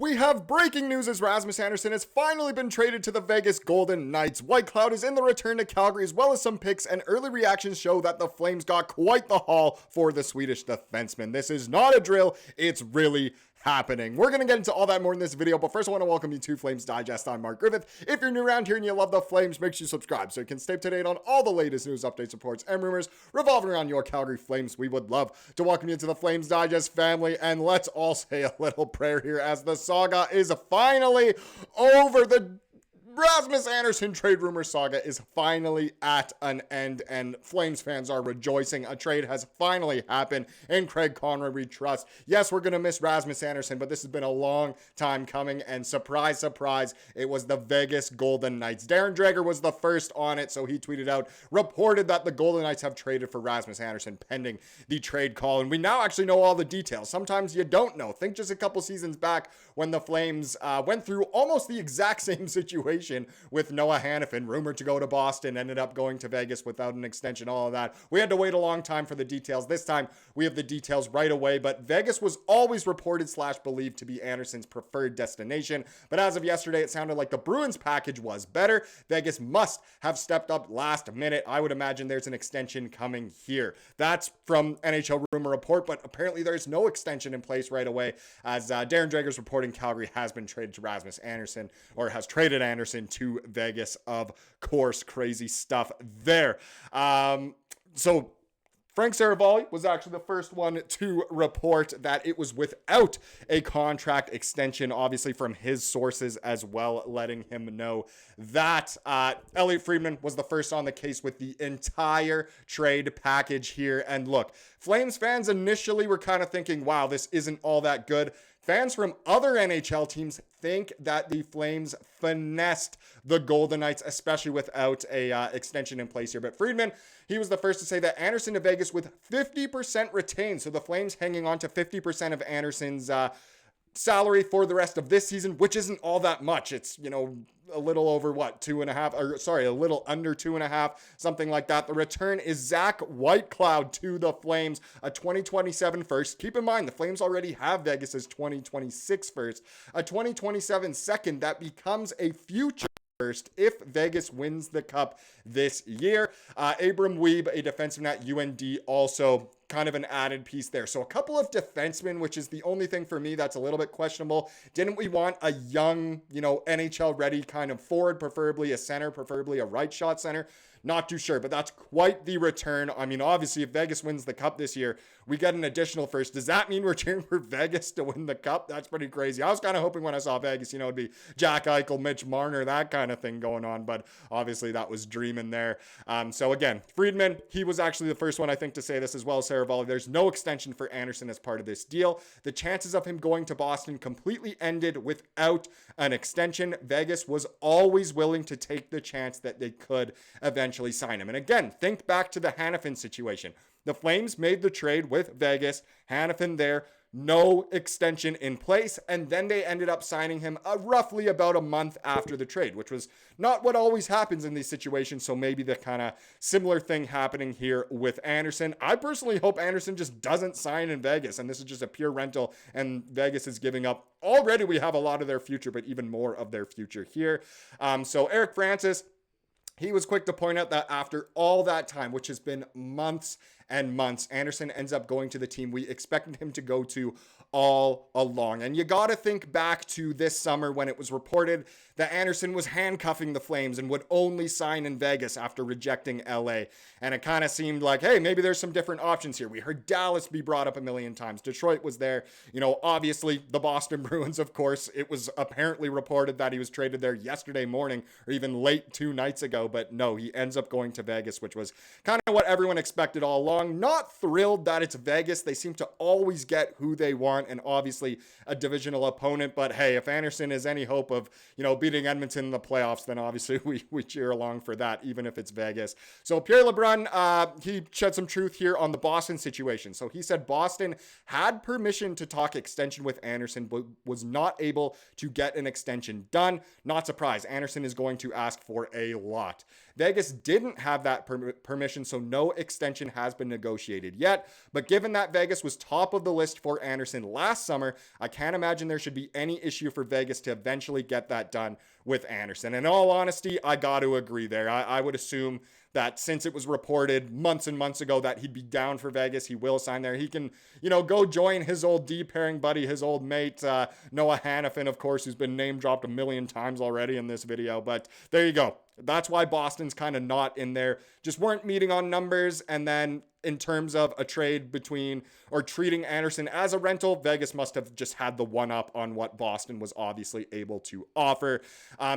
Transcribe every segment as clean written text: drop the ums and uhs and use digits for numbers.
We have breaking news as Rasmus Andersson has finally been traded to the Vegas Golden Knights. Whitecloud is in the return to Calgary, as well as some picks, and early reactions show that the Flames got quite the haul for the Swedish defenseman. This is not a drill, it's really happening. We're going to get into all that more in this video, but first I want to welcome you to Flames Digest. I'm Mark Griffith. If you're new around here and you love the Flames, make sure you subscribe so you can stay up to date on all the latest news, updates, reports, and rumors revolving around your Calgary Flames. We would love to welcome you to the Flames Digest family, and let's all say a little prayer here as the saga is finally over. The Rasmus Andersson trade rumor saga is finally at an end, and Flames fans are rejoicing. A trade has finally happened, and Craig Conroy we trust. Yes, we're going to miss Rasmus Andersson, but this has been a long time coming, and surprise, surprise, it was the Vegas Golden Knights. Darren Dreger was the first on it, so he tweeted out, reported that the Golden Knights have traded for Rasmus Andersson pending the trade call, and we now actually know all the details. Sometimes you don't know. Think just a couple seasons back when the Flames went through almost the exact same situation with Noah Hanifin, rumored to go to Boston, ended up going to Vegas without an extension, all of that. We had to wait a long time for the details. This time, we have the details right away, but Vegas was always reported / believed to be Andersson's preferred destination, but as of yesterday, it sounded like the Bruins package was better. Vegas must have stepped up last minute. I would imagine there's an extension coming here. That's from NHL Rumor Report, but apparently there's no extension in place right away, as Darren Dreger's reporting Calgary has been traded to Rasmus Andersson, or has traded Andersson to Vegas. Of course, crazy stuff there. So Frank Saravalli was actually the first one to report that it was without a contract extension, obviously from his sources as well, letting him know that. Elliot Friedman was the first on the case with the entire trade package here. And look, Flames fans initially were kind of thinking, wow, this isn't all that good. Fans from other NHL teams think that the Flames finessed the Golden Knights, especially without a extension in place here. But Friedman, he was the first to say that Andersson to Vegas with 50% retained. So the Flames hanging on to 50% of Andersson's salary for the rest of this season, which isn't all that much. It's, a little over a little under 2.5, something like that. The return is Zach Whitecloud to the Flames, a 2027 first. Keep in mind, the Flames already have Vegas's 2026 first, a 2027 second that becomes a future first if Vegas wins the cup this year. Abram Wiebe, a defenseman at UND, also kind of an added piece there. So a couple of defensemen, which is the only thing for me that's a little bit questionable. Didn't we want a young, NHL ready kind of forward, preferably a center, preferably a right shot center? Not too sure, but that's quite the return. I mean, obviously, if Vegas wins the cup this year, we get an additional first. Does that mean we're cheering for Vegas to win the cup? That's pretty crazy. I was kind of hoping when I saw Vegas, it'd be Jack Eichel, Mitch Marner, that kind of thing going on, but obviously that was dreaming there. So again, Friedman, he was actually the first one, I think, to say this as well. Saravalli, there's no extension for Andersson as part of this deal. The chances of him going to Boston completely ended without an extension. Vegas was always willing to take the chance that they could eventually sign him. And again, think back to the Hanifin situation. The Flames made the trade with Vegas, Hanifin there, no extension in place, and then they ended up signing him roughly about a month after the trade, which was not what always happens in these situations, so maybe the kind of similar thing happening here with Andersson. I personally hope Andersson just doesn't sign in Vegas, and this is just a pure rental, and Vegas is giving up. Already we have a lot of their future, but even more of their future here. So Eric Francis, he was quick to point out that after all that time, which has been months and months, Andersson ends up going to the team we expected him to go to all along. And you got to think back to this summer when it was reported that Andersson was handcuffing the Flames and would only sign in Vegas after rejecting LA. And it kind of seemed like, hey, maybe there's some different options here. We heard Dallas be brought up a million times. Detroit was there. Obviously the Boston Bruins, of course. It was apparently reported that he was traded there yesterday morning or even late 2 nights ago. But no, he ends up going to Vegas, which was kind of what everyone expected all along. Not thrilled that it's Vegas. They seem to always get who they want, and obviously a divisional opponent. But hey, if Andersson is any hope of, beating Edmonton in the playoffs, then obviously we cheer along for that, even if it's Vegas. So Pierre LeBrun, he shed some truth here on the Boston situation. So he said Boston had permission to talk extension with Andersson, but was not able to get an extension done. Not surprised. Andersson is going to ask for a lot. Vegas didn't have that permission, so no extension has been negotiated yet. But given that Vegas was top of the list for Andersson last summer, I can't imagine there should be any issue for Vegas to eventually get that done with Andersson. In all honesty, I got to agree there. I would assume that since it was reported months and months ago that he'd be down for Vegas, he will sign there. He can, go join his old D-pairing buddy, his old mate, Noah Hannafin, of course, who's been name dropped a million times already in this video. But there you go. That's why Boston's kind of not in there. Just weren't meeting on numbers. And then in terms of a trade between or treating Andersson as a rental, Vegas must have just had the one up on what Boston was obviously able to offer.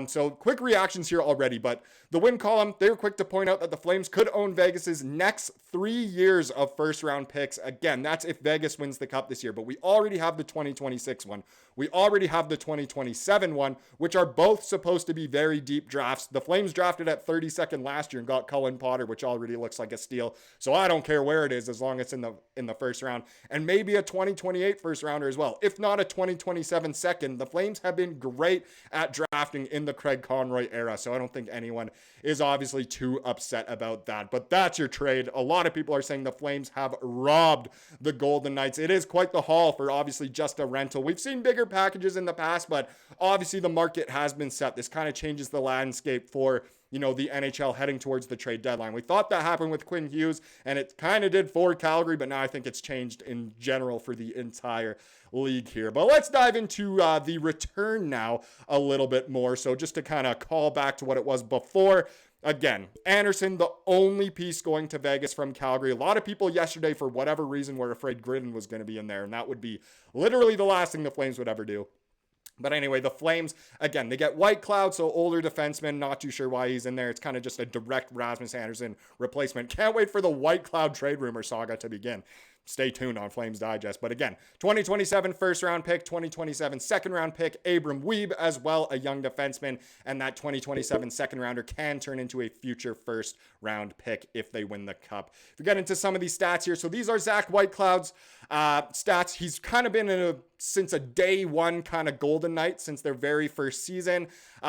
So quick reactions here already, but the win column, they were quick to point out that the Flames could own Vegas's next 3 years of first round picks. Again, that's if Vegas wins the cup this year, but we already have the 2026 one. We already have the 2027 one, which are both supposed to be very deep drafts. The Flames drafted at 32nd last year and got Cullen Potter, which already looks like a steal. So I don't care where it is as long as it's in the first round, and maybe a 2028 first rounder as well. If not a 2027 second, the Flames have been great at drafting in the Craig Conroy era. So I don't think anyone is obviously too upset about that, but that's your trade. A lot of people are saying the Flames have robbed the Golden Knights. It is quite the haul for obviously just a rental. We've seen bigger packages in the past, but obviously the market has been set. This kind of changes the landscape for the NHL heading towards the trade deadline. We thought that happened with Quinn Hughes, and it kind of did for Calgary, but now I think it's changed in general for the entire league here. But let's dive into the return now a little bit more. So just to kind of call back to what it was before. Again, Andersson, the only piece going to Vegas from Calgary. A lot of people yesterday, for whatever reason, were afraid Gridden was going to be in there, and that would be literally the last thing the Flames would ever do. But anyway, the Flames, again, they get Whitecloud, so older defenseman. Not too sure why he's in there. It's kind of just a direct Rasmus Andersson replacement. Can't wait for the Whitecloud trade rumor saga to begin. Stay tuned on Flames Digest. But again, 2027 first round pick, 2027 second round pick, Abram Wiebe as well, a young defenseman, and that 2027 second rounder can turn into a future first round pick if they win the cup. If we get into some of these stats here, so these are Zach Whitecloud's stats. He's kind of been since a day one kind of Golden Knight since their very first season.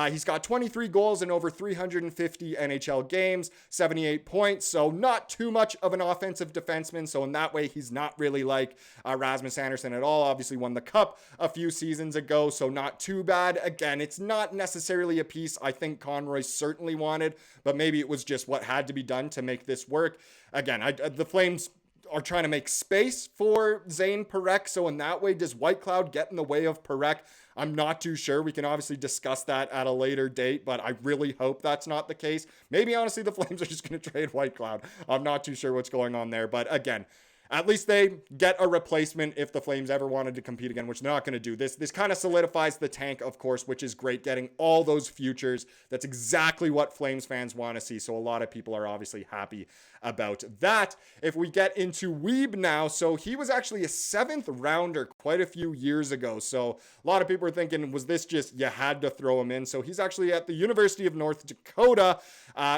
He's got 23 goals in over 350 NHL games, 78 points, so not too much of an offensive defenseman. So in that way, he's not really like Rasmus Andersson at all. Obviously won the cup a few seasons ago, so not too bad. Again, it's not necessarily a piece I think Conroy certainly wanted, but maybe it was just what had to be done to make this work. Again, the Flames are trying to make space for Zane Parekh. So in that way, does Whitecloud get in the way of Parekh? I'm not too sure. We can obviously discuss that at a later date, but I really hope that's not the case. Maybe honestly, the Flames are just going to trade Whitecloud. I'm not too sure what's going on there, but again, at least they get a replacement if the Flames ever wanted to compete again, which they're not going to do. This kind of solidifies the tank, of course, which is great, getting all those futures. That's exactly what Flames fans want to see. So a lot of people are obviously happy about that. If we get into Wiebe now, so he was actually a 7th rounder quite a few years ago. So a lot of people are thinking, was this just you had to throw him in? So he's actually at the University of North Dakota.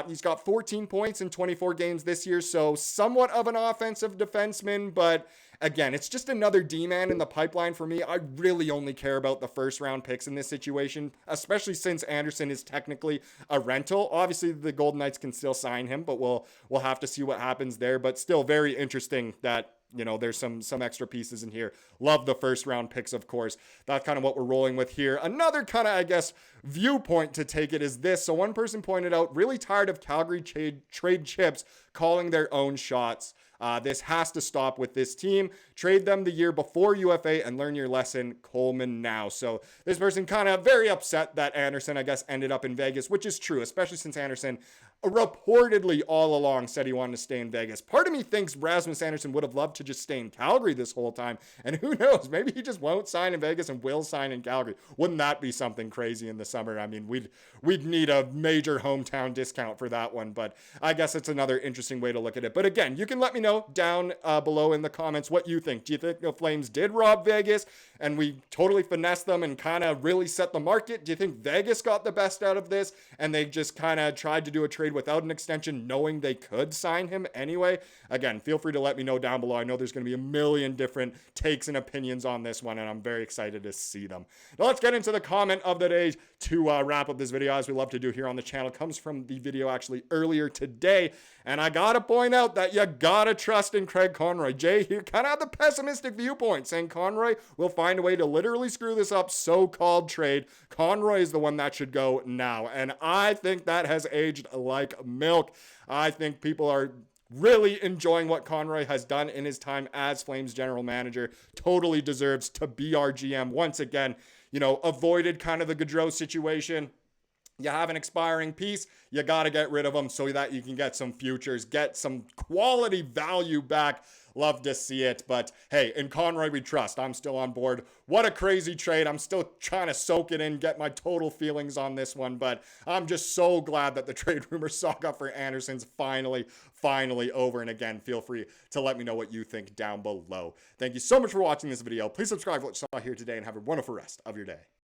He's got 14 points in 24 games this year. So somewhat of an offensive defenseman, but again, it's just another D-man in the pipeline for me. I really only care about the first round picks in this situation, especially since Andersson is technically a rental. Obviously, the Golden Knights can still sign him, but we'll have to see what happens there. But still very interesting that there's some extra pieces in here. Love the first round picks, of course. That's kind of what we're rolling with here. Another kind of, I guess, viewpoint to take it is this. So one person pointed out, really tired of Calgary trade chips calling their own shots. This has to stop with this team. Trade them the year before UFA and learn your lesson, Coleman now. So this person kind of very upset that Andersson, I guess, ended up in Vegas, which is true, especially since Andersson reportedly all along said he wanted to stay in Vegas. Part of me thinks Rasmus Andersson would have loved to just stay in Calgary this whole time. And who knows, maybe he just won't sign in Vegas and will sign in Calgary. Wouldn't that be something crazy in the summer? I mean, we'd need a major hometown discount for that one. But I guess it's another interesting way to look at it. But again, you can let me know down below in the comments what you think. Do you think the Flames did rob Vegas and we totally finessed them and kind of really set the market? Do you think Vegas got the best out of this and they just kind of tried to do a trade without an extension knowing they could sign him anyway? Again, feel free to let me know down below. I know there's going to be a million different takes and opinions on this one, and I'm very excited to see them. Now let's get into the comment of the day to wrap up this video, as we love to do here on the channel. It comes from the video actually earlier today, and I gotta point out that you gotta trust in Craig Conroy. Jay here kind of had the pessimistic viewpoint, saying Conroy will find a way to literally screw this up so-called trade. Conroy is the one that should go now, and I think that has aged like milk. I think people are really enjoying what Conroy has done in his time as Flames general manager. Totally deserves to be our GM once again. You know, avoided kind of the Gaudreau situation. You have an expiring piece, you got to get rid of them so that you can get some futures, get some quality value back. Love to see it, but hey, in Conroy we trust. I'm still on board. What a crazy trade. I'm still trying to soak it in, get my total feelings on this one, but I'm just so glad that the trade rumor saga for Andersson's finally over. And again, feel free to let me know what you think down below. Thank you so much for watching this video. Please subscribe for what you saw here today and have a wonderful rest of your day.